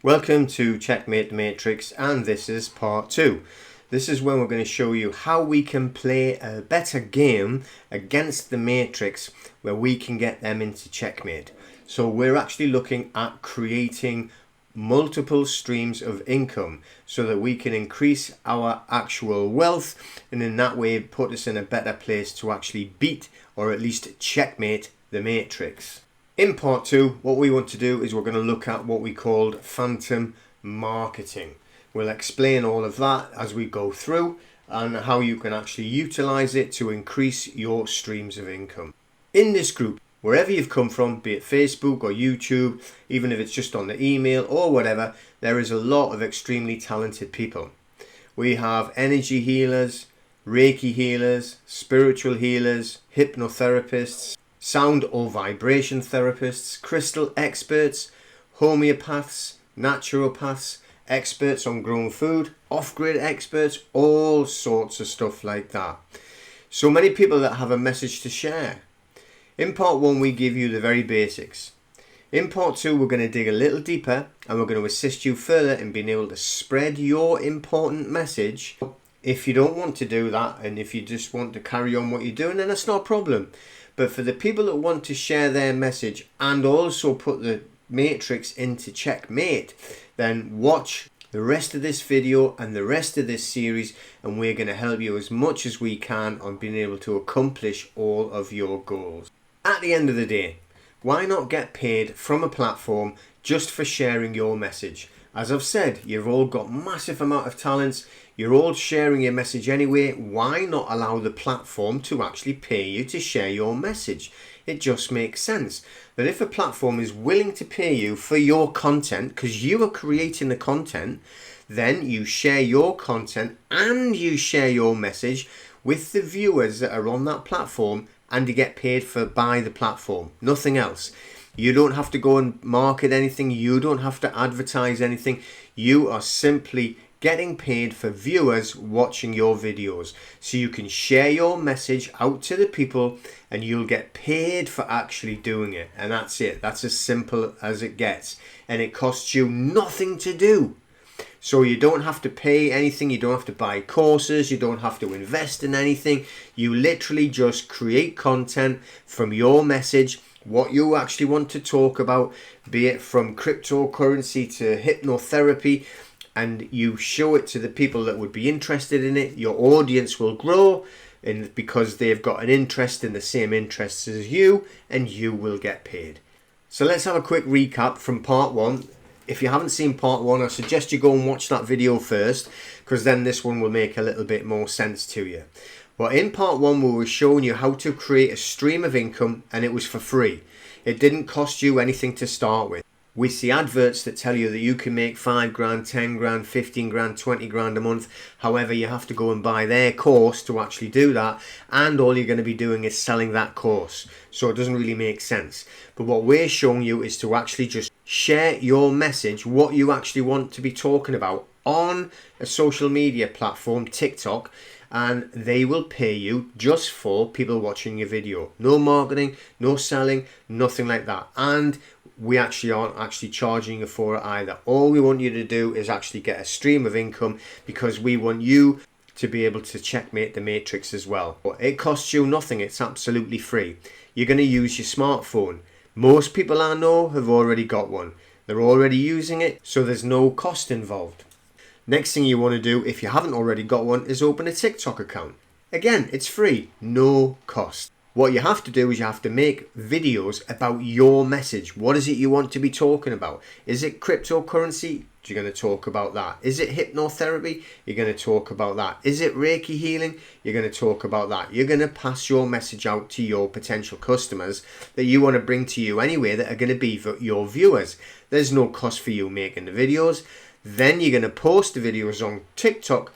Welcome to Checkmate the Matrix, and this is part 2. This is when we're going to show you how we can play a better game against the Matrix where we can get them into checkmate. So we're actually looking at creating multiple streams of income so that we can increase our actual wealth, and in that way put us in a better place to actually beat or at least checkmate the Matrix. In part 2, what we want to do is we're going to look at what we called phantom marketing. We'll explain all of that as we go through and how you can actually utilize it to increase your streams of income. In this group, wherever you've come from, be it Facebook or YouTube, even if it's just on the email or whatever, there is a lot of extremely talented people. We have energy healers, Reiki healers, spiritual healers, hypnotherapists, sound or vibration therapists, crystal experts, homeopaths, naturopaths, experts on grown food, off-grid experts, all sorts of stuff like that. So many people that have a message to share. In part 1, we give you the very basics. In part 2, we're going to dig a little deeper and we're going to assist you further in being able to spread your important message. If you don't want to do that, and if you just want to carry on what you're doing, then that's not a problem. But for the people that want to share their message and also put the Matrix into checkmate, then watch the rest of this video and the rest of this series, and we're going to help you as much as we can on being able to accomplish all of your goals. At the end of the day, why not get paid from a platform just for sharing your message? As I've said, you've all got massive amount of talents. You're all sharing your message anyway. Why not allow the platform to actually pay you to share your message? It just makes sense that if a platform is willing to pay you for your content, because you are creating the content, then you share your content and you share your message with the viewers that are on that platform, and you get paid for by the platform, nothing else. You don't have to go and market anything. You don't have to advertise anything. You are simply getting paid for viewers watching your videos. So you can share your message out to the people and you'll get paid for actually doing it. And that's it. That's as simple as it gets. And it costs you nothing to do. So you don't have to pay anything. You don't have to buy courses. You don't have to invest in anything. You literally just create content from your message, what you actually want to talk about, be it from cryptocurrency to hypnotherapy, and you show it to the people that would be interested in it. Your audience will grow, and because they've got an interest in the same interests as you, and you will get paid. So let's have a quick recap from part 1. If you haven't seen part 1, I suggest you go and watch that video first, because then this one will make a little bit more sense to you. But in part 1, we were showing you how to create a stream of income, and it was for free. It didn't cost you anything to start with. We see adverts that tell you that you can make 5 grand, 10 grand, 15 grand, 20 grand a month. However, you have to go and buy their course to actually do that. And all you're going to be doing is selling that course. So it doesn't really make sense. But what we're showing you is to actually just share your message, what you actually want to be talking about on a social media platform, TikTok, and they will pay you just for people watching your video. No marketing, no selling, nothing like that. And we actually aren't actually charging you for it either. All we want you to do is actually get a stream of income, because we want you to be able to checkmate the Matrix as well. It costs you nothing. It's absolutely free. You're going to use your smartphone. Most people I know have already got one. They're already using it, so there's no cost involved. Next thing you want to do, if you haven't already got one, is open a TikTok account. Again, it's free, no cost. What you have to do is you have to make videos about your message. What is it you want to be talking about? Is it cryptocurrency? You're going to talk about that. Is it hypnotherapy? You're going to talk about that. Is it Reiki healing? You're going to talk about that. You're going to pass your message out to your potential customers that you want to bring to you anyway, that are going to be for your viewers. There's no cost for you making the videos. Then you're going to post the videos on TikTok,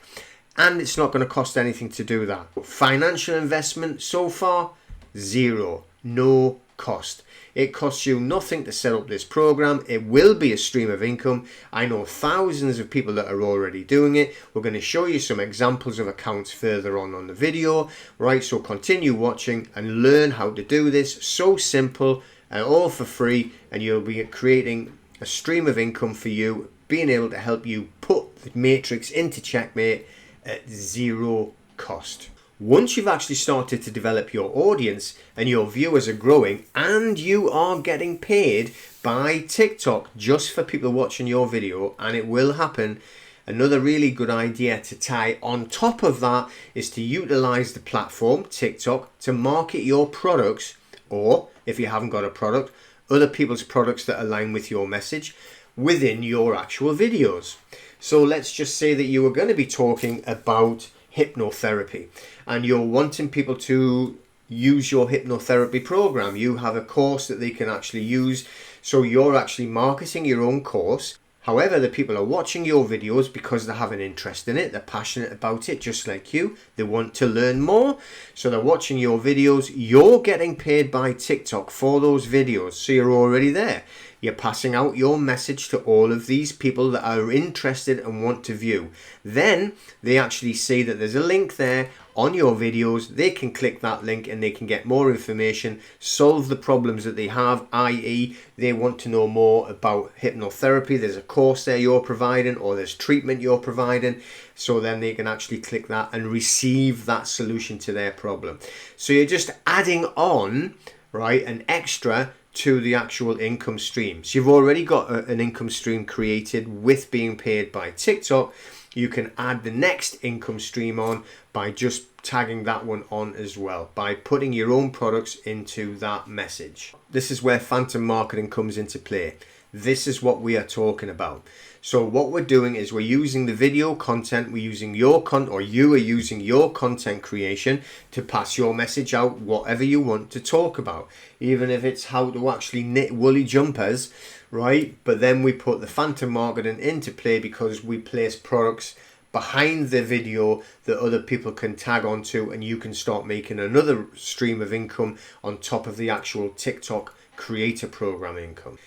and it's not going to cost anything to do that. Financial investment so far, zero, no cost. It costs you nothing to set up this program. It will be a stream of income. I know thousands of people that are already doing it. We're going to show you some examples of accounts further on the video. Right, so continue watching and learn how to do this. So simple and all for free, and you'll be creating a stream of income for you being able to help you put the matrix into Checkmate at zero cost. Once you've actually started to develop your audience and your viewers are growing and you are getting paid by TikTok just for people watching your video, and it will happen, another really good idea to tie on top of that is to utilize the platform TikTok to market your products, or if you haven't got a product, other people's products that align with your message within your actual videos. So let's just say that you are going to be talking about hypnotherapy and you're wanting people to use your hypnotherapy program. You have a course that they can actually use, so you're actually marketing your own course. However, the people are watching your videos because they have an interest in it, they're passionate about it just like you, they want to learn more, so they're watching your videos. You're getting paid by TikTok for those videos, so you're already there. You're passing out your message to all of these people that are interested and want to view. Then they actually see that there's a link there on your videos. They can click that link and they can get more information, solve the problems that they have, i.e. they want to know more about hypnotherapy. There's a course there you're providing, or there's treatment you're providing. So then they can actually click that and receive that solution to their problem. So you're just adding on, right, an extra to the actual income stream. So you've already got an income stream created with being paid by TikTok. You can add the next income stream on by just tagging that one on as well, by putting your own products into that message. This is where phantom marketing comes into play. This is what we are talking about. So what we're doing is we're using the video content, we're using your content, or you are using your content creation to pass your message out, whatever you want to talk about. Even if it's how to actually knit woolly jumpers, right? But then we put the phantom marketing into play because we place products behind the video that other people can tag onto, and you can start making another stream of income on top of the actual TikTok creator program income.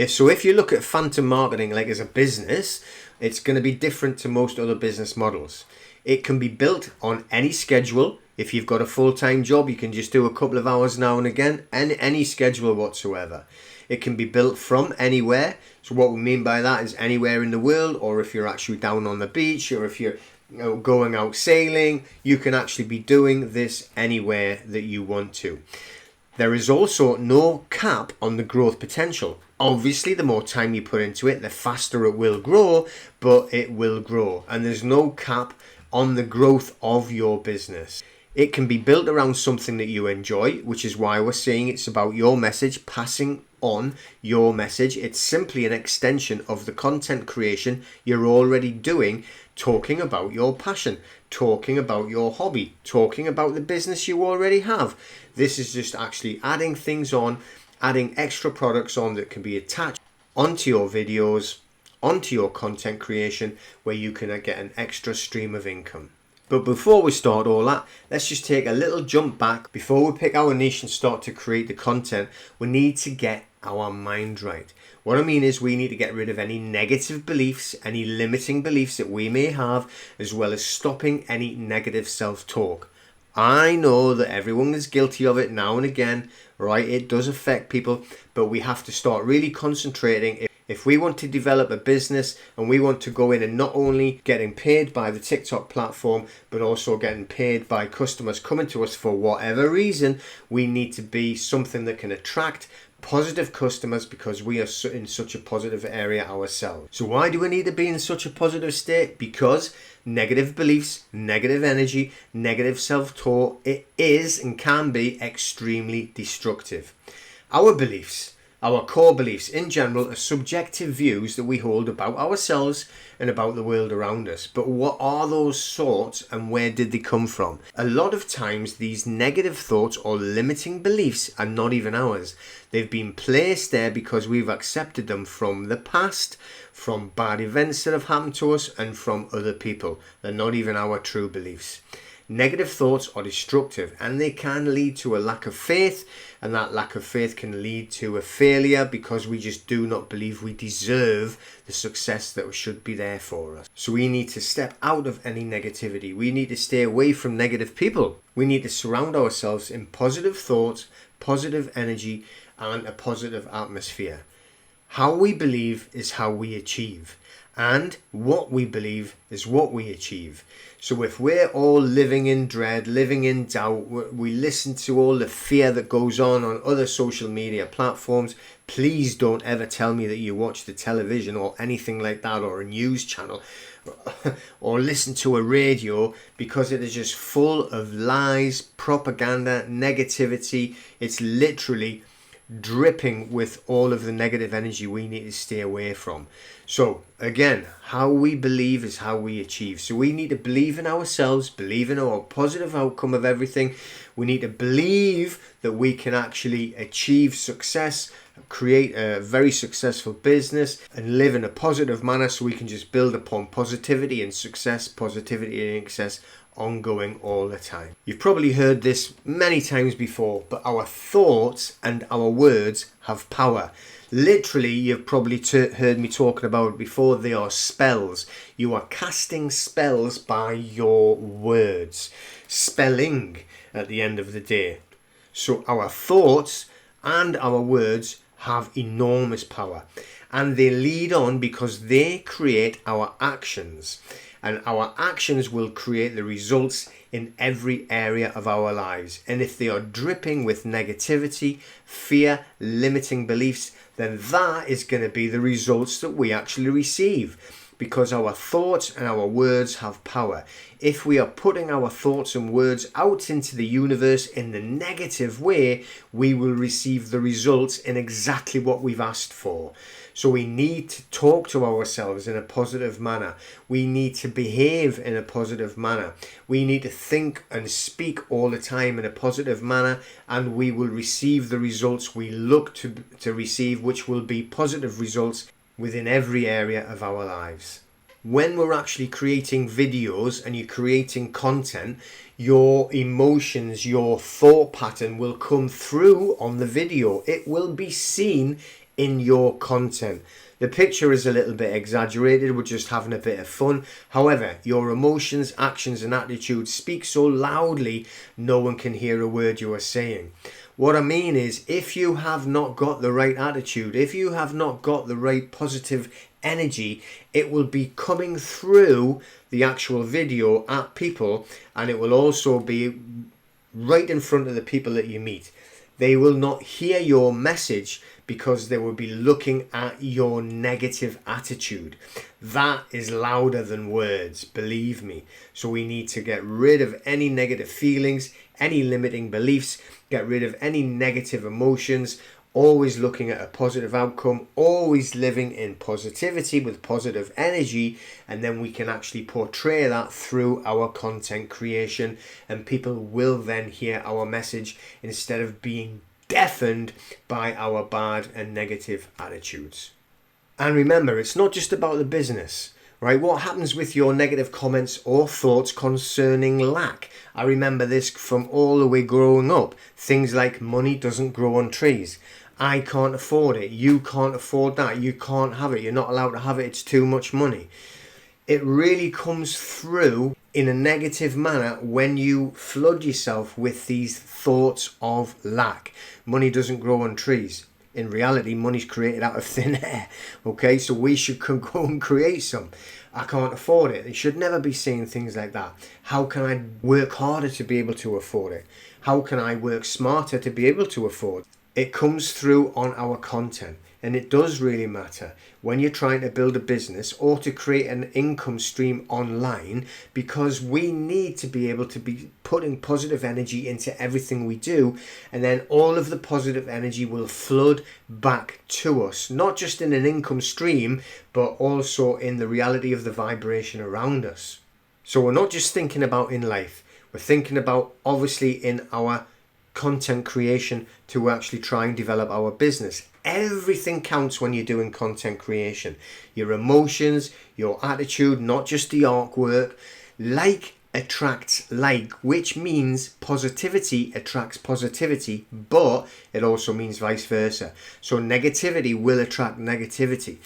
So if you look at phantom marketing like as a business, it's going to be different to most other business models. It can be built on any schedule. If you've got a full-time job, you can just do a couple of hours now and again, and any schedule whatsoever. It can be built from anywhere. So what we mean by that is anywhere in the world, or if you're actually down on the beach, or if you're going out sailing, you can actually be doing this anywhere that you want to. There is also no cap on the growth potential. Obviously, the more time you put into it, the faster it will grow, but it will grow. And there's no cap on the growth of your business. It can be built around something that you enjoy, which is why we're saying it's about your message, passing on your message. It's simply an extension of the content creation you're already doing, talking about your passion, talking about your hobby, talking about the business you already have. This is just actually adding things on, adding extra products on that can be attached onto your videos, onto your content creation, where you can get an extra stream of income. But before we start all that, let's just take a little jump back. Before we pick our niche and start to create the content, we need to get our mind right. What I mean is we need to get rid of any negative beliefs, any limiting beliefs that we may have, as well as stopping any negative self-talk. I know that everyone is guilty of it now and again, right? It does affect people, but we have to start really concentrating. If we want to develop a business and we want to go in and not only getting paid by the TikTok platform, but also getting paid by customers coming to us for whatever reason, we need to be something that can attract positive customers because we are in such a positive area ourselves. So why do we need to be in such a positive state? Because negative beliefs, negative energy, negative self-talk, it is and can be extremely destructive. Our beliefs, our core beliefs in general, are subjective views that we hold about ourselves and about the world around us. But what are those thoughts and where did they come from? A lot of times these negative thoughts or limiting beliefs are not even ours. They've been placed there because we've accepted them from the past, from bad events that have happened to us, and from other people. They're not even our true beliefs. Negative thoughts are destructive and they can lead to a lack of faith, and that lack of faith can lead to a failure because we just do not believe we deserve the success that should be there for us. So we need to step out of any negativity. We need to stay away from negative people. We need to surround ourselves in positive thoughts, positive energy, and a positive atmosphere. How we believe is how we achieve. And what we believe is what we achieve. So if we're all living in dread, living in doubt, we listen to all the fear that goes on other social media platforms, please don't ever tell me that you watch the television or anything like that, or a news channel, or listen to a radio, because it is just full of lies, propaganda, negativity. It's literally dripping with all of the negative energy we need to stay away from. So again, how we believe is how we achieve. So we need to believe in ourselves, believe in our positive outcome of everything. We need to believe that we can actually achieve success, create a very successful business, and live in a positive manner, so we can just build upon positivity and success, positivity and success, ongoing all the time. You've probably heard this many times before, but our thoughts and our words have power. Literally, you've probably heard me talking about it before. They are spells. You are casting spells by your words. Spelling at the end of the day. So our thoughts and our words have enormous power, and they lead on because they create our actions. And our actions will create the results in every area of our lives. And if they are dripping with negativity, fear, limiting beliefs, then that is going to be the results that we actually receive, because our thoughts and our words have power. If we are putting our thoughts and words out into the universe in the negative way, we will receive the results in exactly what we've asked for. So we need to talk to ourselves in a positive manner. We need to behave in a positive manner. We need to think and speak all the time in a positive manner, and we will receive the results we look to receive, which will be positive results within every area of our lives. When we're actually creating videos and you're creating content, your emotions, your thought pattern will come through on the video. It will be seen in your content. The picture is a little bit exaggerated. We're just having a bit of fun. However, your emotions, actions and attitudes speak so loudly, no one can hear a word you are saying. What I mean is, if you have not got the right attitude, if you have not got the right positive energy, it will be coming through the actual video at people, and it will also be right in front of the people that you meet. They will not hear your message because they will be looking at your negative attitude. That is louder than words, believe me. So we need to get rid of any negative feelings, any limiting beliefs, get rid of any negative emotions, always looking at a positive outcome, always living in positivity with positive energy, and then we can actually portray that through our content creation, and people will then hear our message instead of being deafened by our bad and negative attitudes. And remember, it's not just about the business, right? What happens with your negative comments or thoughts concerning lack? I remember this from all the way growing up. Things like money doesn't grow on trees. I can't afford it. You can't afford that. You can't have it. You're not allowed to have it. It's too much money. It really comes through in a negative manner when you flood yourself with these thoughts of lack. Money doesn't grow on trees. In reality, money's created out of thin air. Okay, so we should go and create some. I can't afford it. You should never be saying things like that. How can I work harder to be able to afford it? How can I work smarter to be able to afford it? It comes through on our content, and it does really matter when you're trying to build a business or to create an income stream online, because we need to be able to be putting positive energy into everything we do, and then all of the positive energy will flood back to us, not just in an income stream, but also in the reality of the vibration around us. So we're not just thinking about in life, we're thinking about obviously in our content creation to actually try and develop our business. Everything counts when you're doing content creation. Your emotions, your attitude, not just the artwork. Like attracts like, which means positivity attracts positivity, but it also means vice versa. So negativity will attract negativity.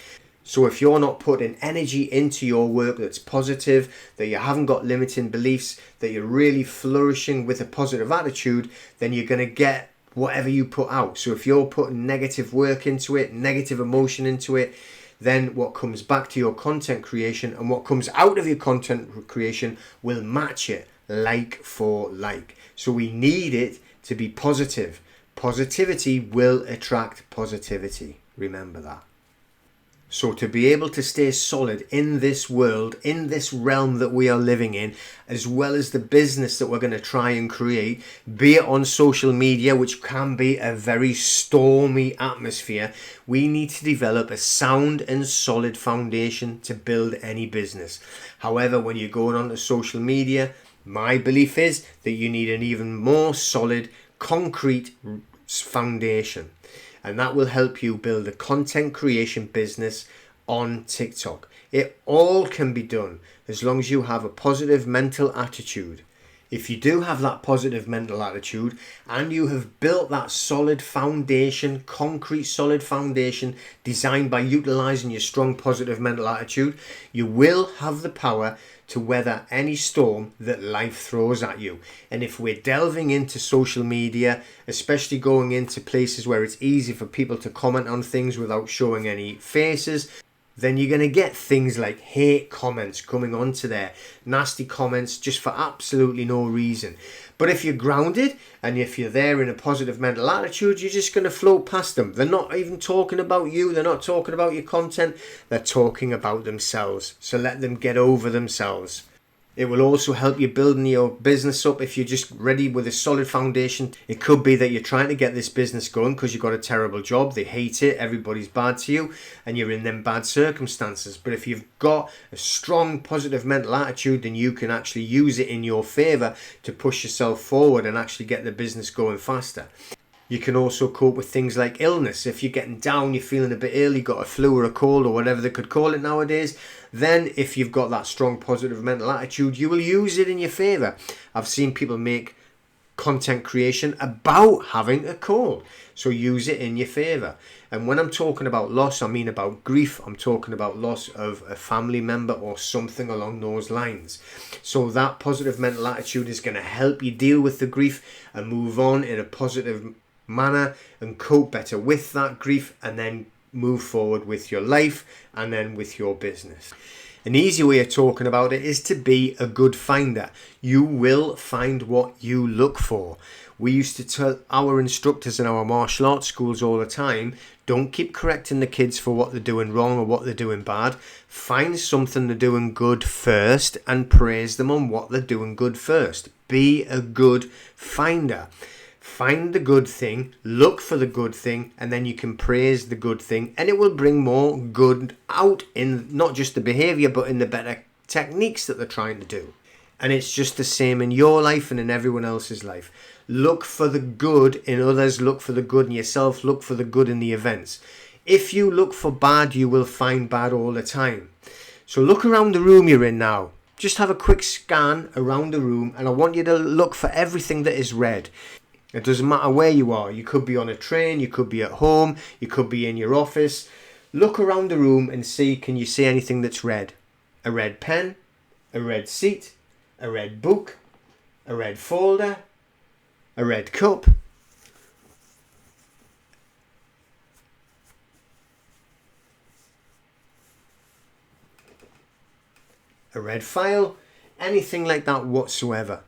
So if you're not putting energy into your work that's positive, that you haven't got limiting beliefs, that you're really flourishing with a positive attitude, then you're going to get whatever you put out. So if you're putting negative work into it, negative emotion into it, then what comes back to your content creation and what comes out of your content creation will match it like for like. So we need it to be positive. Positivity will attract positivity. Remember that. So to be able to stay solid in this world, in this realm that we are living in, as well as the business that we're going to try and create, be it on social media, which can be a very stormy atmosphere, we need to develop a sound and solid foundation to build any business. However, when you're going onto social media, my belief is that you need an even more solid, concrete foundation. And that will help you build a content creation business on TikTok. It all can be done as long as you have a positive mental attitude. If you do have that positive mental attitude and you have built that solid foundation, concrete solid foundation designed by utilizing your strong positive mental attitude, you will have the power to weather any storm that life throws at you. And if we're delving into social media, especially going into places where it's easy for people to comment on things without showing any faces, then you're going to get things like hate comments coming onto there, nasty comments just for absolutely no reason. But if you're grounded and if you're there in a positive mental attitude, you're just going to float past them. They're not even talking about you. They're not talking about your content. They're talking about themselves. So let them get over themselves. It will also help you building your business up if you're just ready with a solid foundation. It could be that you're trying to get this business going because you've got a terrible job, they hate it, everybody's bad to you, and you're in them bad circumstances. But if you've got a strong positive mental attitude, then you can actually use it in your favor to push yourself forward and actually get the business going faster. You can also cope with things like illness. If you're getting down, you're feeling a bit ill, you've got a flu or a cold or whatever they could call it nowadays, then if you've got that strong positive mental attitude, you will use it in your favour. I've seen people make content creation about having a cold. So use it in your favour. And when I'm talking about loss, I mean about grief. I'm talking about loss of a family member or something along those lines. So that positive mental attitude is going to help you deal with the grief and move on in a positive manner and cope better with that grief, and then move forward with your life and then with your business. An easy way of talking about it is to be a good finder. You will find what you look for. We used to tell our instructors in our martial arts schools all the time, don't keep correcting the kids for what they're doing wrong or what they're doing bad. Find something they're doing good first and praise them on what they're doing good first. Be a good finder. Find the good thing, look for the good thing, and then you can praise the good thing, and it will bring more good out in not just the behavior but in the better techniques that they're trying to do. And it's just the same in your life and in everyone else's life. Look for the good in others, look for the good in yourself, look for the good in the events. If you look for bad, you will find bad all the time. So look around the room you're in now. Just have a quick scan around the room, and I want you to look for everything that is red. It doesn't matter where you are. You could be on a train, you could be at home, you could be in your office. Look around the room and see, can you see anything that's red? A red pen, a red seat, a red book, a red folder, a red cup. A red file, anything like that whatsoever.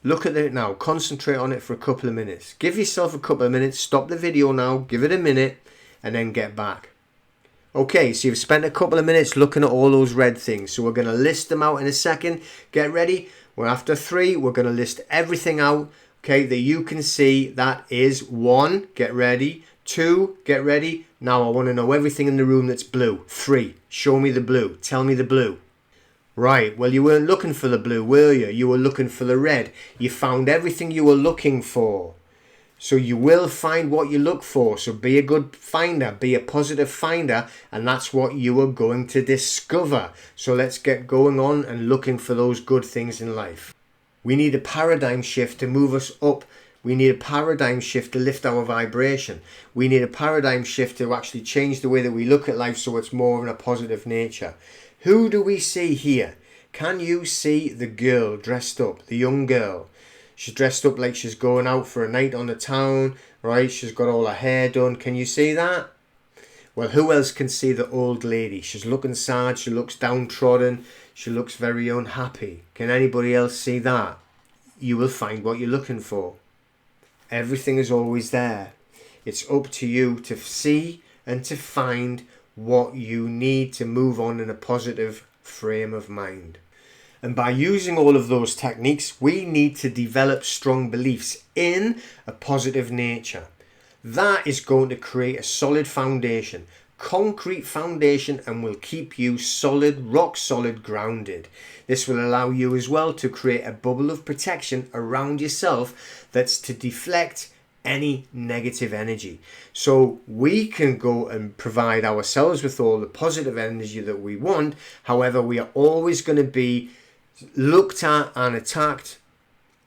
Look at it now, concentrate on it for a couple of minutes. Give yourself a couple of minutes, stop the video now, give it a minute, and then get back. Okay, so you've spent a couple of minutes looking at all those red things. So we're going to list them out in a second. Get ready. Well, after 3, we're going to list everything out, okay, that you can see. That is 1, get ready. 2, get ready. Now I want to know everything in the room that's blue. 3, show me the blue. Tell me the blue. Right, well, you weren't looking for the blue, were you? You were looking for the red. You found everything you were looking for. So you will find what you look for. So be a good finder, be a positive finder, and that's what you are going to discover. So let's get going on and looking for those good things in life. We need a paradigm shift to move us up. We need a paradigm shift to lift our vibration. We need a paradigm shift to actually change the way that we look at life so it's more in a positive nature. Who do we see here? Can you see the girl dressed up, the young girl? She's dressed up like she's going out for a night on the town, right? She's got all her hair done. Can you see that? Well, who else can see the old lady? She's looking sad, she looks downtrodden, she looks very unhappy. Can anybody else see that? You will find what you're looking for. Everything is always there. It's up to you to see and to find what you need to move on in a positive frame of mind. And by using all of those techniques, we need to develop strong beliefs in a positive nature. That is going to create a solid foundation, concrete foundation, and will keep you solid, rock solid, grounded. This will allow you as well to create a bubble of protection around yourself that's to deflect any negative energy. So we can go and provide ourselves with all the positive energy that we want. However, we are always going to be looked at and attacked,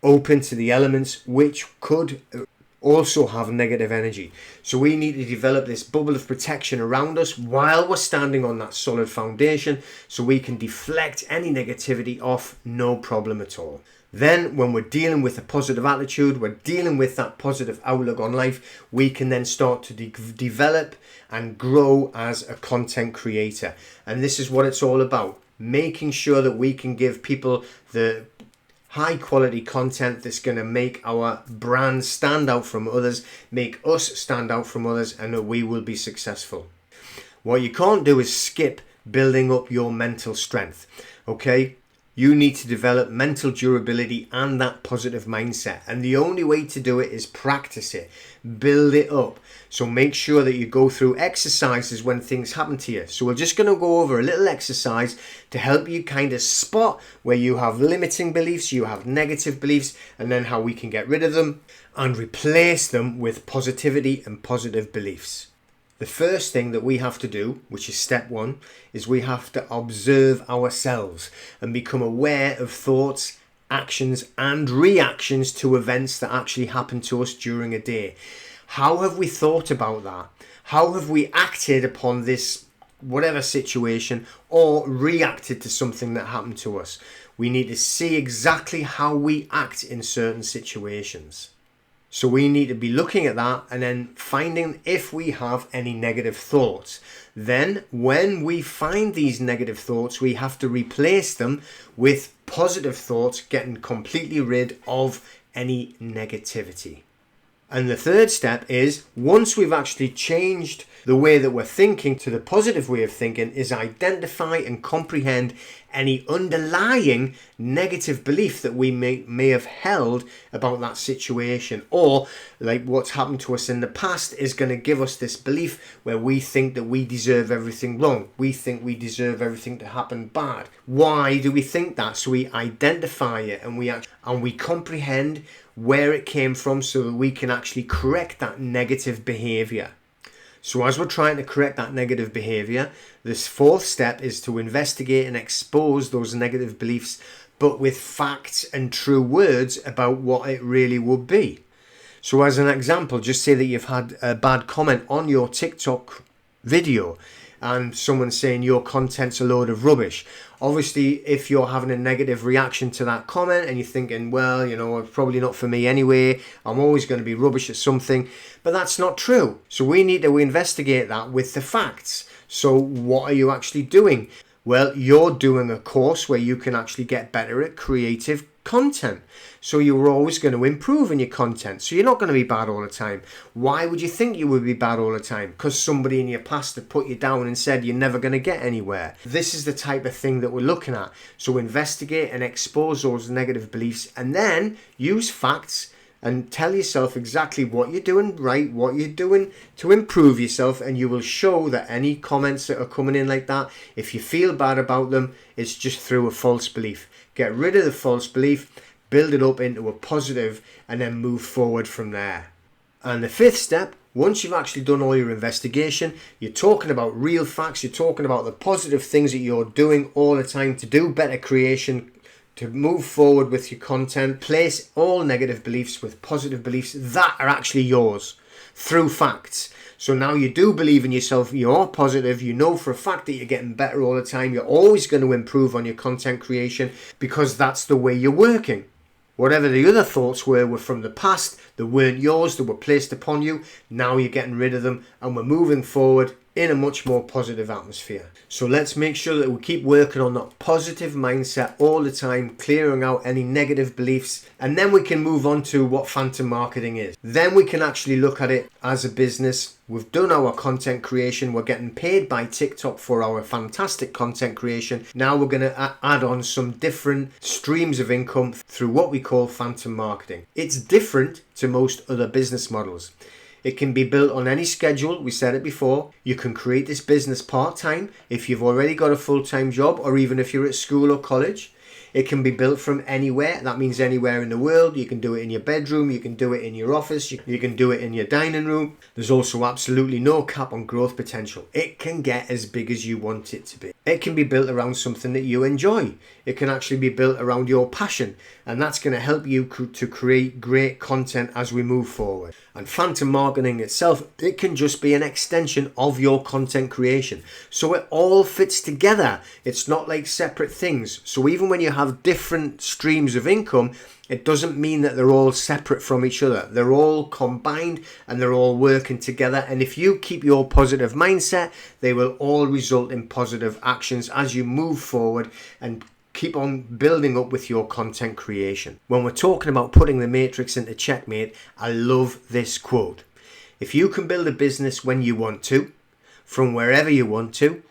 open to the elements which could also have negative energy. So we need to develop this bubble of protection around us while we're standing on that solid foundation, so we can deflect any negativity off, no problem at all. Then when we're dealing with a positive attitude, we're dealing with that positive outlook on life, we can then start to develop and grow as a content creator. And this is what it's all about, making sure that we can give people the high quality content that's going to make our brand stand out from others, make us stand out from others, and that we will be successful. What you can't do is skip building up your mental strength. Okay? You need to develop mental durability and that positive mindset. And the only way to do it is practice it. Build it up. So make sure that you go through exercises when things happen to you. So we're just going to go over a little exercise to help you kind of spot where you have limiting beliefs, you have negative beliefs, and then how we can get rid of them and replace them with positivity and positive beliefs. The first thing that we have to do, which is step one, is we have to observe ourselves and become aware of thoughts, actions and reactions to events that actually happen to us during a day. How have we thought about that? How have we acted upon this whatever situation or reacted to something that happened to us? We need to see exactly how we act in certain situations. So we need to be looking at that and then finding if we have any negative thoughts. Then when we find these negative thoughts, we have to replace them with positive thoughts, getting completely rid of any negativity. And the third step is, once we've actually changed the way that we're thinking to the positive way of thinking, is identify and comprehend any underlying negative belief that we may have held about that situation, or like what's happened to us in the past is going to give us this belief where we think that we deserve everything wrong. We think we deserve everything to happen bad. Why do we think that? So we identify it and we comprehend where it came from so that we can actually correct that negative behavior. So as we're trying to correct that negative behavior, this fourth step is to investigate and expose those negative beliefs, but with facts and true words about what it really would be. So as an example, just say that you've had a bad comment on your TikTok video and someone's saying your content's a load of rubbish. Obviously, if you're having a negative reaction to that comment and you're thinking, well, you know, it's probably not for me anyway, I'm always going to be rubbish at something, but that's not true. So we need to investigate that with the facts. So what are you actually doing? Well, you're doing a course where you can actually get better at creative content. So you're always going to improve in your content. So you're not going to be bad all the time. Why would you think you would be bad all the time? Because somebody in your past had put you down and said you're never going to get anywhere. This is the type of thing that we're looking at. So investigate and expose those negative beliefs and then use facts and tell yourself exactly what you're doing right, what you're doing to improve yourself, and you will show that any comments that are coming in like that, if you feel bad about them, it's just through a false belief. Get rid of the false belief, build it up into a positive, and then move forward from there. And the fifth step, once you've actually done all your investigation, you're talking about real facts, you're talking about the positive things that you're doing all the time to do better creation, to move forward with your content, place all negative beliefs with positive beliefs that are actually yours through facts. So now you do believe in yourself, you're positive, you know for a fact that you're getting better all the time, you're always going to improve on your content creation because that's the way you're working. Whatever the other thoughts were from the past, that weren't yours, that were placed upon you, now you're getting rid of them and we're moving forward in a much more positive atmosphere. So let's make sure that we keep working on that positive mindset all the time, clearing out any negative beliefs, and then we can move on to what phantom marketing is. Then we can actually look at it as a business. We've done our content creation, we're getting paid by TikTok for our fantastic content creation. Now we're going to add on some different streams of income through what we call phantom marketing. It's different to most other business models. It can be built on any schedule, we said it before. You can create this business part-time if you've already got a full-time job, or even if you're at school or college. It can be built from anywhere. That means anywhere in the world. You can do it in your bedroom, you can do it in your office, you can do it in your dining room. There's also absolutely no cap on growth potential. It can get as big as you want it to be. It can be built around something that you enjoy. It can actually be built around your passion, and that's going to help you to create great content as we move forward. And phantom marketing itself, it can just be an extension of your content creation. So it all fits together. It's not like separate things. So even when you have different streams of income, it doesn't mean that they're all separate from each other. They're all combined and they're all working together. And if you keep your positive mindset, they will all result in positive actions as you move forward and keep on building up with your content creation. When we're talking about putting the matrix into Checkmate, I love this quote. If you can build a business when you want to, from wherever you want to,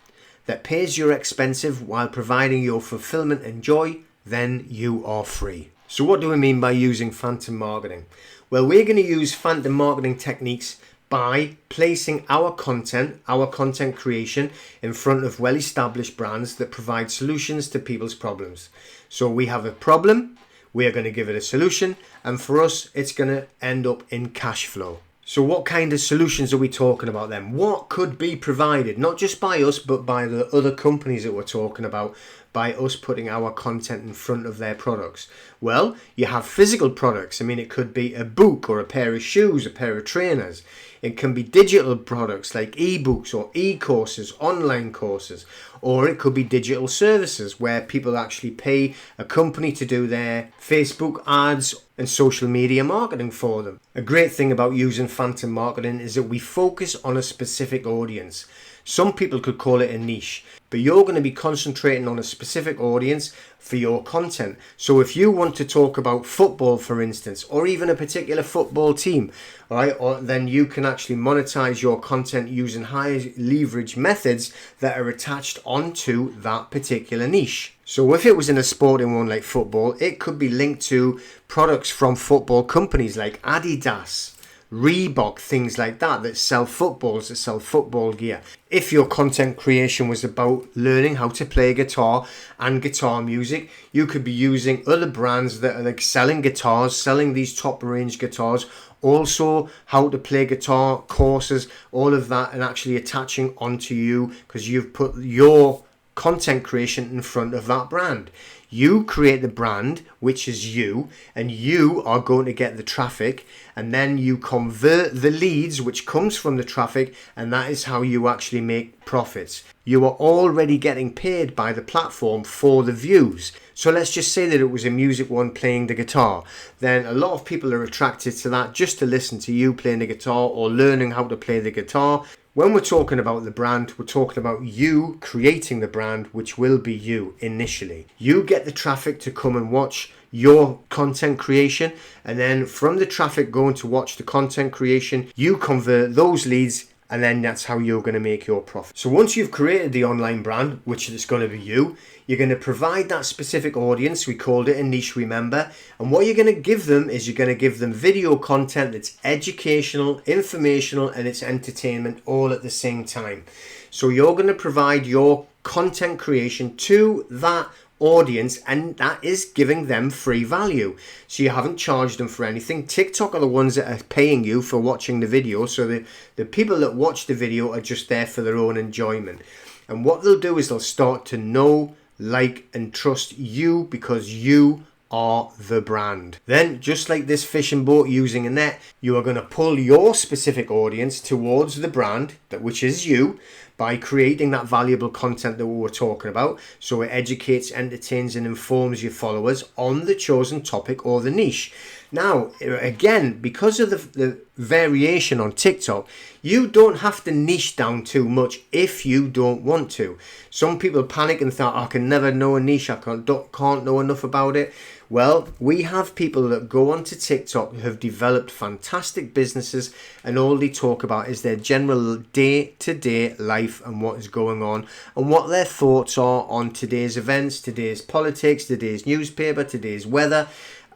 that pays your expenses while providing your fulfillment and joy, then you are free. So what do we mean by using phantom marketing? Well, we're going to use phantom marketing techniques by placing our content creation in front of well-established brands that provide solutions to people's problems. So we have a problem, we are going to give it a solution, and for us, it's going to end up in cash flow. So what kind of solutions are we talking about then? What could be provided, not just by us, but by the other companies that we're talking about, by us putting our content in front of their products? Well, you have physical products. I mean, it could be a book or a pair of shoes, a pair of trainers. It can be digital products like ebooks or e-courses, online courses, or it could be digital services where people actually pay a company to do their Facebook ads and social media marketing for them. A great thing about using phantom marketing is that we focus on a specific audience. Some people could call it a niche, but you're going to be concentrating on a specific audience for your content. So if you want to talk about football, for instance, or even a particular football team, all right, or then you can actually monetize your content using high leverage methods that are attached onto that particular niche. So if it was in a sporting one like football, it could be linked to products from football companies like Adidas, Reebok, things like that sell footballs, that sell football gear. If your content creation was about learning how to play guitar and guitar music, you could be using other brands that are like selling guitars, selling these top range guitars, also how to play guitar courses, all of that, and actually attaching onto you because you've put your content creation in front of that brand. You create the brand, which is you, and you are going to get the traffic, and then you convert the leads, which comes from the traffic, and that is how you actually make profits. You are already getting paid by the platform for the views. So let's just say that it was a music one playing the guitar. Then a lot of people are attracted to that just to listen to you playing the guitar or learning how to play the guitar. When we're talking about the brand, we're talking about you creating the brand, which will be you initially. You get the traffic to come and watch your content creation, and then from the traffic going to watch the content creation, you convert those leads, and then that's how you're going to make your profit. So once you've created the online brand, which is going to be you, you're going to provide that specific audience. We called it a niche, remember? And what you're going to give them is you're going to give them video content that's educational, informational, and it's entertainment all at the same time. So you're going to provide your content creation to that audience, and that is giving them free value. So you haven't charged them for anything. TikTok are the ones that are paying you for watching the video. So the people that watch the video are just there for their own enjoyment. And what they'll do is they'll start to know, like, and trust you because you are the brand. Then, just like this fishing boat using a net, you are going to pull your specific audience towards the brand, which is you, by creating that valuable content that we were talking about. So it educates, entertains and informs your followers on the chosen topic or the niche. Now, again, because of the variation on TikTok, you don't have to niche down too much if you don't want to. Some people panic and thought, I can never know a niche, I can't know enough about it. Well, we have people that go onto TikTok who have developed fantastic businesses, and all they talk about is their general day-to-day life and what is going on and what their thoughts are on today's events, today's politics, today's newspaper, today's weather.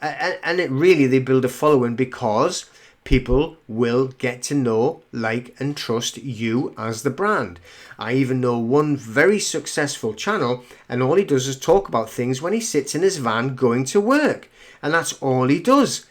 And it really, they build a following because people will get to know, like and trust you as the brand. I even know one very successful channel, and all he does is talk about things when he sits in his van going to work, and that's all he does.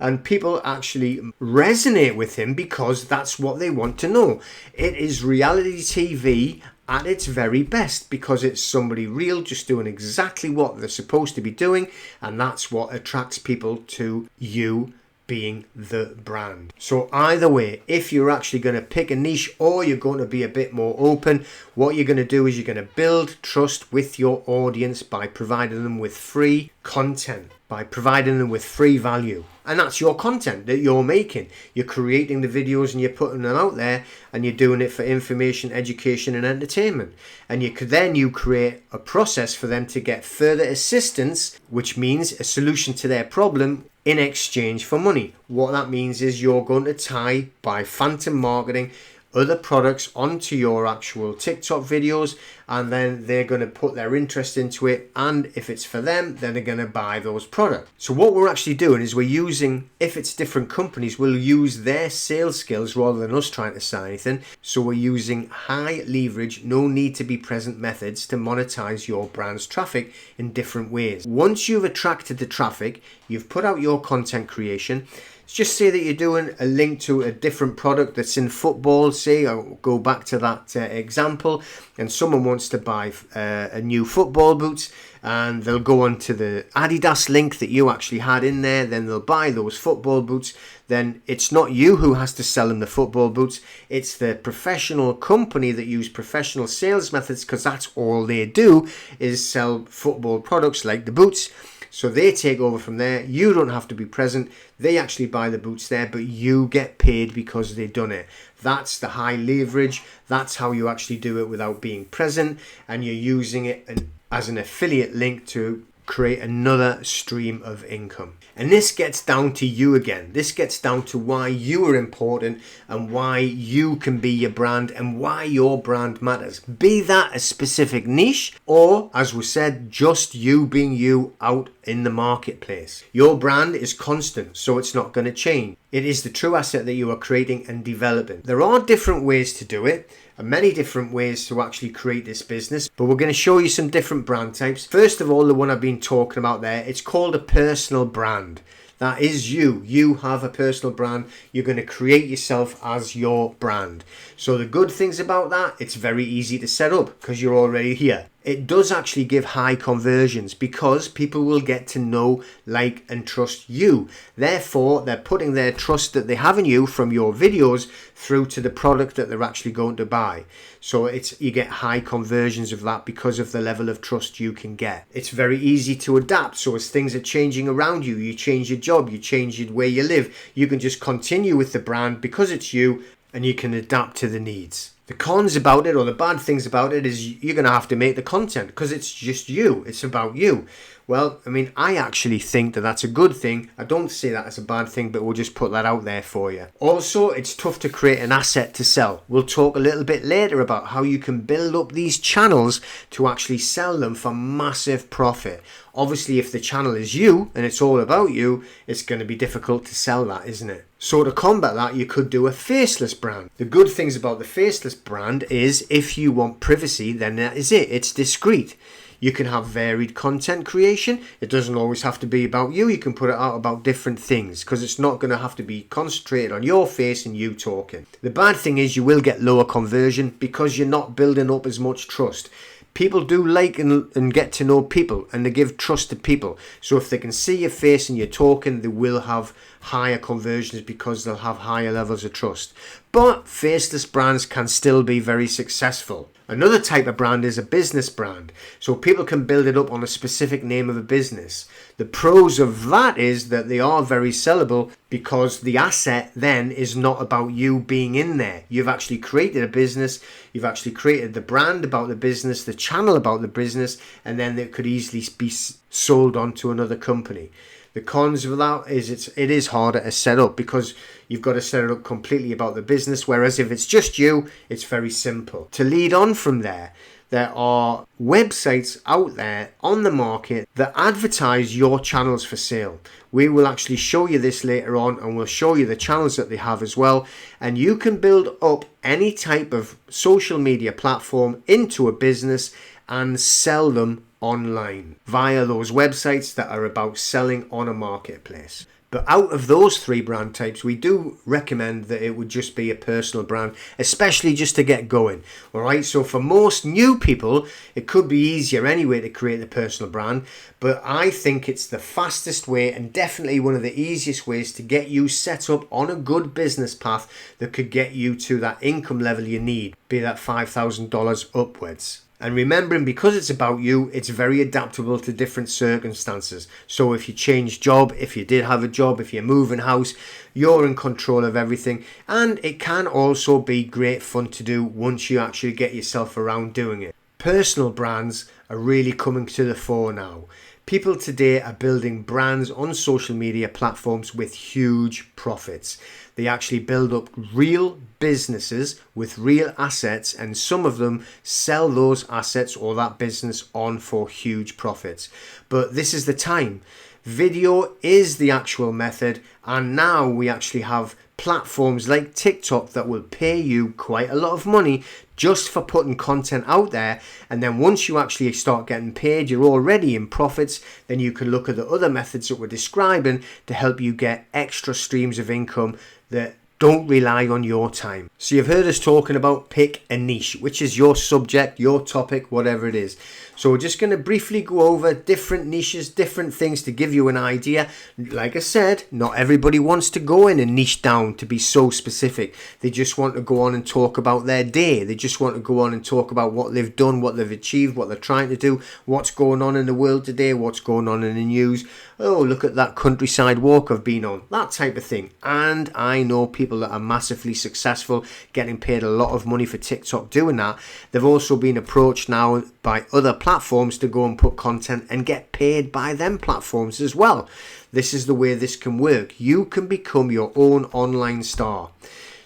And people actually resonate with him because that's what they want to know. It is reality TV at its very best because it's somebody real just doing exactly what they're supposed to be doing, and that's what attracts people to you being the brand. So either way, if you're actually going to pick a niche or you're going to be a bit more open, what you're going to do is you're going to build trust with your audience by providing them with free content, by providing them with free value. And that's your content that you're making. You're creating the videos and you're putting them out there, and you're doing it for information, education and entertainment. And you create a process for them to get further assistance, which means a solution to their problem in exchange for money. What that means is you're going to tie, by phantom marketing, other products onto your actual TikTok videos, and then they're going to put their interest into it, and if it's for them, then they're going to buy those products. So what we're actually doing is we're using, if it's different companies, we'll use their sales skills rather than us trying to sell anything. So we're using high leverage, no need to be present methods to monetize your brand's traffic in different ways. Once you've attracted the traffic, you've put out your content creation. Just say that you're doing a link to a different product that's in football. Say, I'll go back to that example, and someone wants to buy a new football boots, and they'll go on to the Adidas link that you actually had in there. Then they'll buy those football boots. Then it's not you who has to sell them the football boots. It's the professional company that use professional sales methods, because that's all they do is sell football products like the boots. So they take over from there. You don't have to be present. They actually buy the boots there, but you get paid because they've done it. That's the high leverage. That's how you actually do it without being present, and you're using it as an affiliate link to create another stream of income. And this gets down to you again. This gets down to why you are important and why you can be your brand and why your brand matters. Be that a specific niche, or, as we said, just you being you out in the marketplace. Your brand is constant, so it's not going to change. It is the true asset that you are creating and developing. There are different ways to do it, and many different ways to actually create this business, but we're going to show you some different brand types. First of all, the one I've been talking about there, it's called a personal brand. That is you. You have a personal brand. You're going to create yourself as your brand. So the good things about that, it's very easy to set up because you're already here. It does actually give high conversions because people will get to know, like and trust you. Therefore, they're putting their trust that they have in you from your videos through to the product that they're actually going to buy. So you get high conversions of that because of the level of trust you can get. It's very easy to adapt. So as things are changing around you, you change your job, you change where you live, you can just continue with the brand because it's you, and you can adapt to the needs. The cons about it, or the bad things about it, is you're going to have to make the content because it's just you. It's about you. Well, I mean, I actually think that that's a good thing. I don't say that as a bad thing, but we'll just put that out there for you. Also, it's tough to create an asset to sell. We'll talk a little bit later about how you can build up these channels to actually sell them for massive profit. Obviously, if the channel is you and it's all about you, it's going to be difficult to sell that, isn't it? So to combat that, you could do a faceless brand. The good things about the faceless brand is if you want privacy, then that is it. It's discreet. You can have varied content creation. It doesn't always have to be about you. You can put it out about different things because it's not going to have to be concentrated on your face and you talking. The bad thing is you will get lower conversion because you're not building up as much trust. People do like and get to know people, and they give trust to people. So if they can see your face and you're talking, they will have higher conversions because they'll have higher levels of trust. But faceless brands can still be very successful. Another type of brand is a business brand. So people can build it up on a specific name of a business. The pros of that is that they are very sellable because the asset then is not about you being in there. You've actually created a business, you've actually created the brand about the business, the channel about the business, and then it could easily be sold on to another company. The cons of that is it is harder to set up because you've got to set it up completely about the business, whereas if it's just you, it's very simple. To lead on from there are websites out there on the market that advertise your channels for sale. We will actually show you this later on, and we'll show you the channels that they have as well. And you can build up any type of social media platform into a business and sell them online via those websites that are about selling on a marketplace. But out of those three brand types, we do recommend that it would just be a personal brand, especially just to get going. All right, so for most new people, it could be easier anyway to create a personal brand, but I think it's the fastest way and definitely one of the easiest ways to get you set up on a good business path that could get you to that income level you need, be that $5,000 upwards. And remembering, because it's about you, it's very adaptable to different circumstances. So if you change job, if you did have a job, if you're moving house, you're in control of everything. And it can also be great fun to do once you actually get yourself around doing it. Personal brands are really coming to the fore now. People today are building brands on social media platforms with huge profits. They actually build up real businesses with real assets, and some of them sell those assets or that business on for huge profits. But this is the time. Video is the actual method, and now we actually have platforms like TikTok that will pay you quite a lot of money just for putting content out there. And then once you actually start getting paid, you're already in profits, then you can look at the other methods that we're describing to help you get extra streams of income that don't rely on your time. So you've heard us talking about pick a niche, which is your subject, your topic, whatever it is. So we're just going to briefly go over different niches, different things to give you an idea. Like I said, not everybody wants to go in and niche down to be so specific. They just want to go on and talk about their day. They just want to go on and talk about what they've done, what they've achieved, what they're trying to do, what's going on in the world today, what's going on in the news. Oh, look at that countryside walk I've been on, that type of thing. And I know people that are massively successful, getting paid a lot of money for TikTok doing that. They've also been approached now by other platforms to go and put content and get paid by them platforms as well. This is the way this can work. You can become your own online star.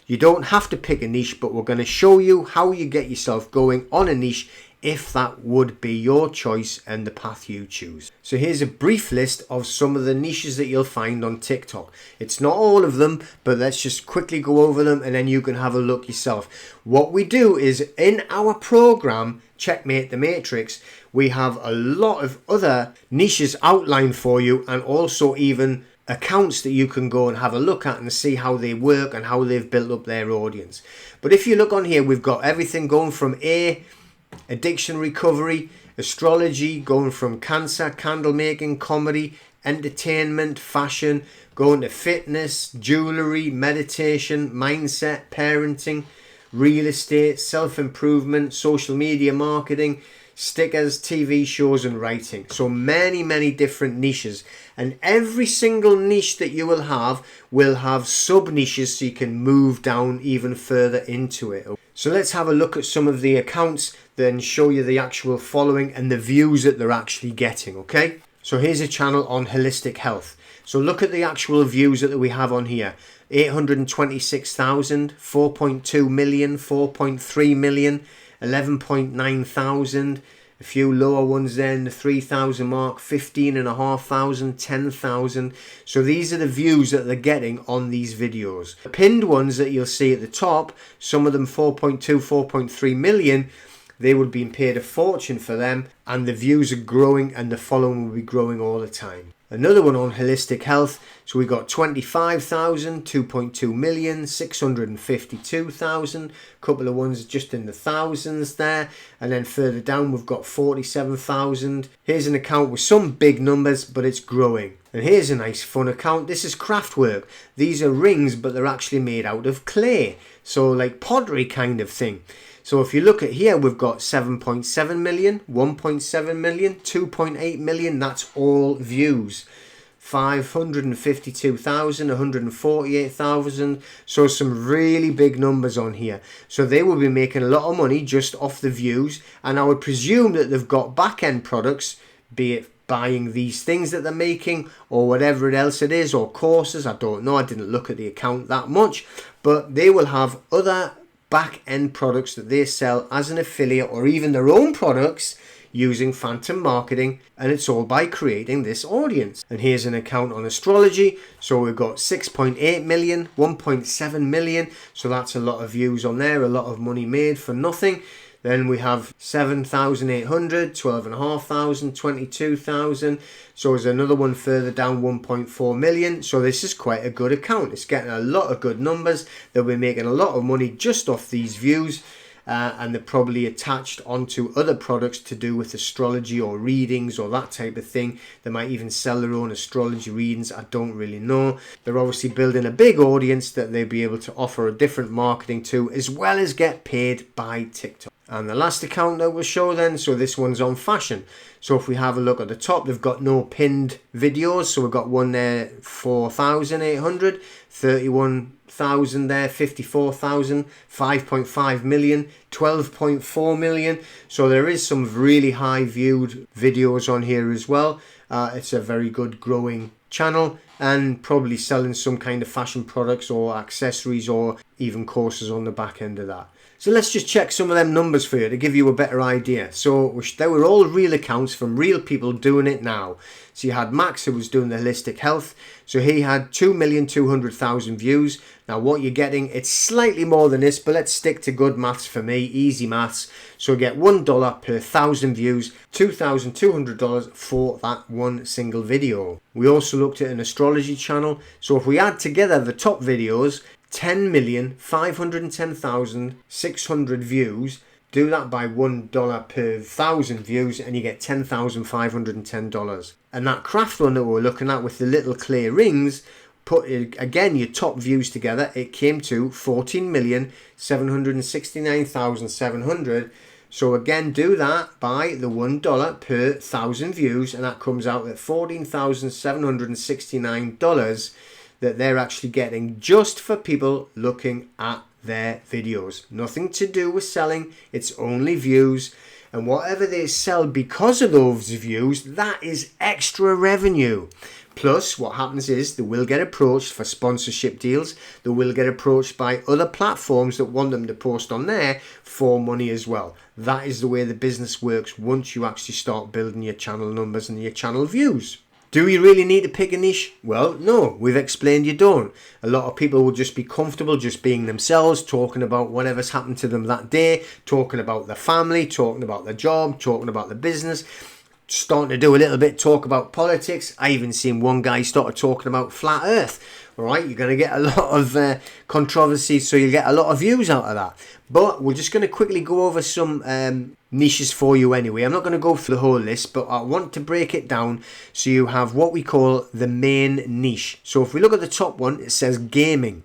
You don't have to pick a niche, but we're going to show you how you get yourself going on a niche if that would be your choice and the path you choose. So here's a brief list of some of the niches that you'll find on TikTok. It's not all of them, but let's just quickly go over them and then you can have a look yourself. What we do is in our program, Checkmate the Matrix, we have a lot of other niches outlined for you, and also even accounts that you can go and have a look at and see how they work and how they've built up their audience. But if you look on here, we've got everything going from addiction recovery, astrology, going from cancer, candle making, comedy, entertainment, fashion, going to fitness, jewelry, meditation, mindset, parenting, real estate, self-improvement, social media marketing, stickers, TV shows and writing. So many different niches, and every single niche that you will have sub niches, so you can move down even further into it. So let's have a look at some of the accounts, then show you the actual following and the views that they're actually getting. Okay, so here's a channel on holistic health. So look at the actual views that we have on here. 826,000, 4.2 million, 4.3 million, 11.9 thousand, a few lower ones then, the 3,000 mark, 15,500, 10,000. So these are the views that they're getting on these videos. The pinned ones that you'll see at the top, some of them 4.2, 4.3 million, they would be paid a fortune for them, and the views are growing and the following will be growing all the time. Another one on holistic health, so we got 25,000, 2.2 million, 652,000, couple of ones just in the thousands there, and then further down we've got 47,000. Here's an account with some big numbers, but it's growing. And here's a nice fun account. This is Craftwork. These are rings, but they're actually made out of clay, so like pottery kind of thing. So if you look at here, we've got 7.7 million, 1.7 million, 2.8 million. That's all views. 552,000, 148,000. So some really big numbers on here. So they will be making a lot of money just off the views. And I would presume that they've got back-end products, be it buying these things that they're making or whatever else it is, or courses. I don't know. I didn't look at the account that much. But they will have other back-end products that they sell as an affiliate, or even their own products using phantom marketing, and it's all by creating this audience. And here's an account on astrology. So we've got 6.8 million, 1.7 million, so that's a lot of views on there, a lot of money made for nothing. Then we have 7,800, 12,500, 22,000. So there's another one further down, 1.4 million. So this is quite a good account. It's getting a lot of good numbers. They'll be making a lot of money just off these views. And they're probably attached onto other products to do with astrology or readings or that type of thing. They might even sell their own astrology readings. I don't really know. They're obviously building a big audience that they'll be able to offer a different marketing to, as well as get paid by TikTok. And the last account that we'll show then, so this one's on fashion. So if we have a look at the top, they've got no pinned videos. So we've got one there, 4,800, 31,000 there, 54,000, 5.5 million, 12.4 million. So there is some really high viewed videos on here as well. It's a very good growing channel, and probably selling some kind of fashion products or accessories or even courses on the back end of that. So let's just check some of them numbers for you to give you a better idea. So they were all real accounts from real people doing it now. So you had Max, who was doing the holistic health. So he had 2,200,000 views. Now what you're getting, it's slightly more than this, but let's stick to good maths for me, easy maths. So you get $1 per 1,000 views, $2,200 for that one single video. We also looked at an astrology channel. So if we add together the top videos, 10,510,600 views. Do that by $1 per 1,000 views and you get $10,510. And that craft one that we're looking at with the little clay rings, put again your top views together, it came to 14,769,700. So again, do that by the $1 per 1,000 views, and that comes out at $14,769 that they're actually getting just for people looking at their videos. Nothing to do with selling, it's only views. And whatever they sell because of those views, that is extra revenue. Plus, what happens is they will get approached for sponsorship deals. They will get approached by other platforms that want them to post on there for money as well. That is the way the business works once you actually start building your channel numbers and your channel views. Do you really need to pick a niche? Well, no, we've explained you don't. A lot of people will just be comfortable just being themselves, talking about whatever's happened to them that day, talking about their family, talking about their job, talking about the business, starting to do a little bit talk about politics. I even seen one guy started talking about flat earth. All right, you're going to get a lot of controversy, so you'll get a lot of views out of that. But we're just going to quickly go over some niches for you anyway. I'm not going to go through the whole list, but I want to break it down so you have what we call the main niche. So if we look at the top one, it says gaming,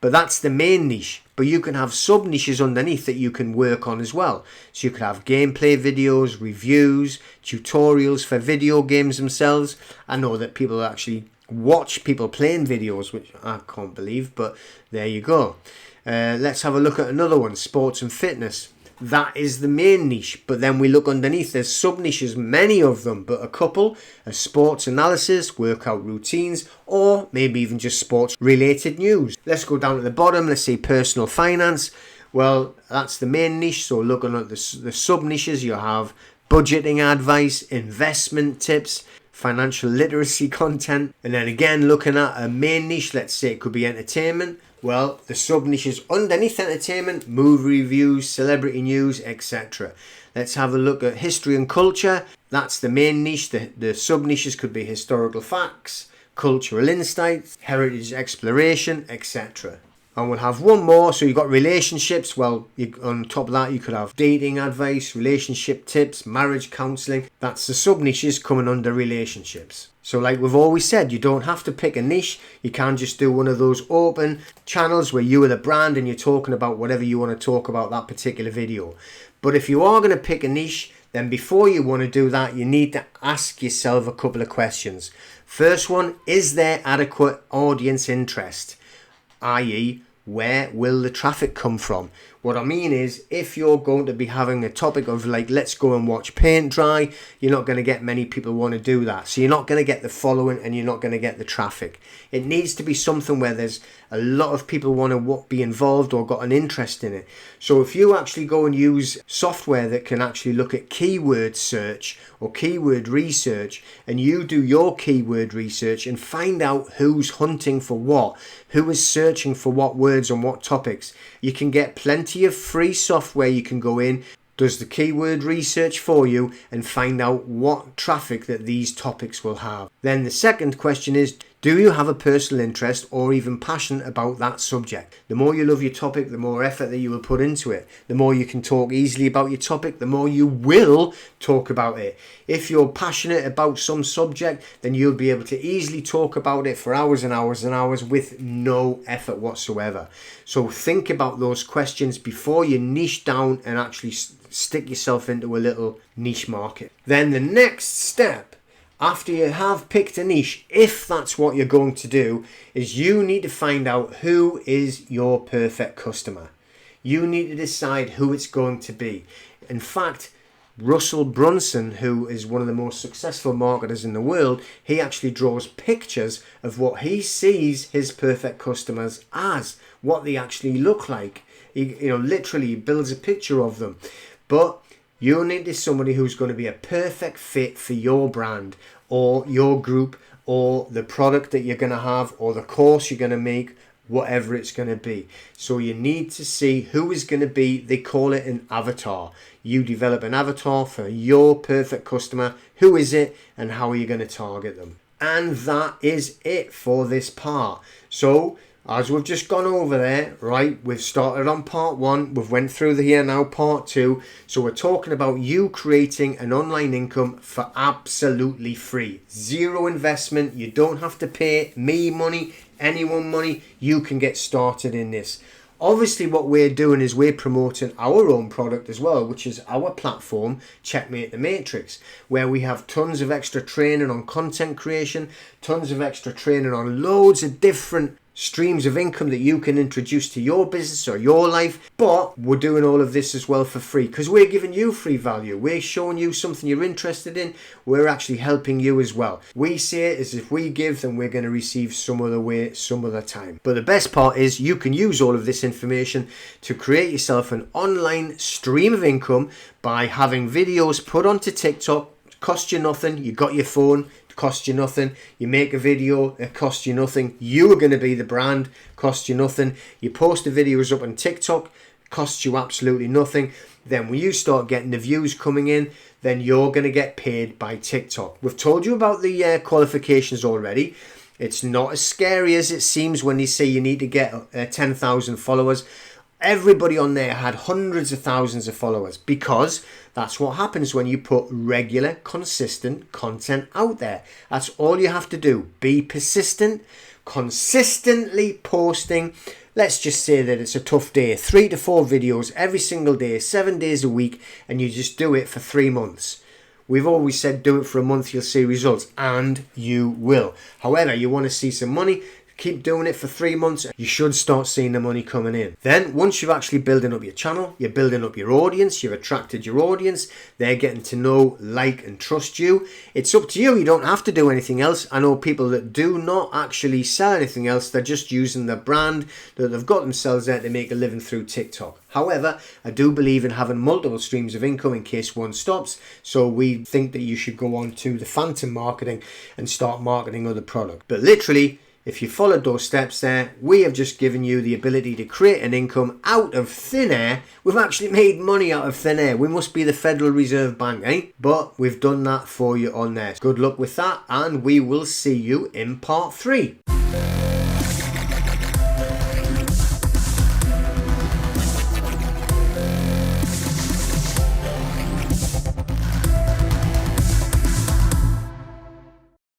but that's the main niche. But you can have sub niches underneath that you can work on as well. So you could have gameplay videos, reviews, tutorials for video games themselves. I know that people actually watch people playing videos, which I can't believe, but there you go. Let's have a look at another one, sports and fitness. That is the main niche, but then we look underneath, there's sub niches, many of them, but a couple are sports analysis, workout routines, or maybe even just sports related news. Let's go down to the bottom, let's say personal finance. Well, that's the main niche. So looking at the sub niches, you have budgeting advice, investment tips, financial literacy content, and then again looking at a main niche, let's say it could be entertainment, Well, the sub-niches underneath entertainment, movie reviews, celebrity news, etc. Let's have a look at history and culture. That's the main niche. The sub-niches could be historical facts, cultural insights, heritage exploration, etc. And we'll have one more. So you've got relationships. Well, on top of that, you could have dating advice, relationship tips, marriage counselling. That's the sub-niches coming under relationships. So like we've always said, you don't have to pick a niche. You can just do one of those open channels where you are the brand and you're talking about whatever you want to talk about that particular video. But if you are going to pick a niche, then before you want to do that, you need to ask yourself a couple of questions. First one, is there adequate audience interest? i.e., where will the traffic come from? What I mean is, if you're going to be having a topic of like, let's go and watch paint dry, you're not going to get many people want to do that. So you're not going to get the following and you're not going to get the traffic. It needs to be something where there's a lot of people want to be involved or got an interest in it. So if you actually go and use software that can actually look at keyword search or keyword research, and you do your keyword research and find out who's hunting for what, who is searching for what words on what topics, you can get plenty of free software. You can go in, does the keyword research for you and find out what traffic that these topics will have. Then the second question is, do you have a personal interest or even passion about that subject? The more you love your topic, the more effort that you will put into it. The more you can talk easily about your topic, the more you will talk about it. If you're passionate about some subject, then you'll be able to easily talk about it for hours and hours and hours with no effort whatsoever. So think about those questions before you niche down and actually stick yourself into a little niche market. Then the next step, after you have picked a niche, if that's what you're going to do, is you need to find out who is your perfect customer. You need to decide who it's going to be. In fact, Russell Brunson, who is one of the most successful marketers in the world, he actually draws pictures of what he sees his perfect customers as, what they actually look like. He, literally builds a picture of them. But you need somebody who's going to be a perfect fit for your brand or your group or the product that you're going to have or the course you're going to make, whatever it's going to be. So you need to see who is going to be, they call it an avatar. You develop an avatar for your perfect customer. Who is it and how are you going to target them? And that is it for this part. So as we've just gone over there, right, we've started on part 1, we've went through here now part 2. So we're talking about you creating an online income for absolutely free. Zero investment, you don't have to pay me money, anyone money, you can get started in this. Obviously what we're doing is we're promoting our own product as well, which is our platform, Checkmate the Matrix, where we have tons of extra training on content creation, tons of extra training on loads of different streams of income that you can introduce to your business or your life. But we're doing all of this as well for free because we're giving you free value. We're showing you something you're interested in. We're actually helping you as well. We see it as if we give, then we're going to receive some other way, some other time. But the best part is you can use all of this information to create yourself an online stream of income by having videos put onto TikTok. Cost you nothing. You got your phone, cost you nothing. You make a video, it costs you nothing. You are going to be the brand, cost you nothing. You post the videos up on TikTok, costs you absolutely nothing. Then when you start getting the views coming in, then you're going to get paid by TikTok. We've told you about the qualifications already. It's not as scary as it seems when you say you need to get 10,000 followers. Everybody on there had hundreds of thousands of followers because that's what happens when you put regular, consistent content out there. That's all you have to do. Be persistent, consistently posting. Let's just say that it's a tough day. 3 to 4 videos every single day, 7 days a week, and you just do it for 3 months. We've always said do it for a month, you'll see results, and you will. However, you want to see some money, keep doing it for 3 months, you should start seeing the money coming in. Then once you're actually building up your channel, you're building up your audience, you've attracted your audience, they're getting to know, like and trust you. It's up to you, you don't have to do anything else. I know people that do not actually sell anything else, they're just using the brand that they've got themselves there to make a living through TikTok. However, I do believe in having multiple streams of income in case one stops, so we think that you should go on to the phantom marketing and start marketing other products. But literally, If you followed those steps there, we have just given you the ability to create an income out of thin air. We've actually made money out of thin air. We must be the Federal Reserve Bank, eh? But we've done that for you on there. Good luck with that, and we will see you in part 3.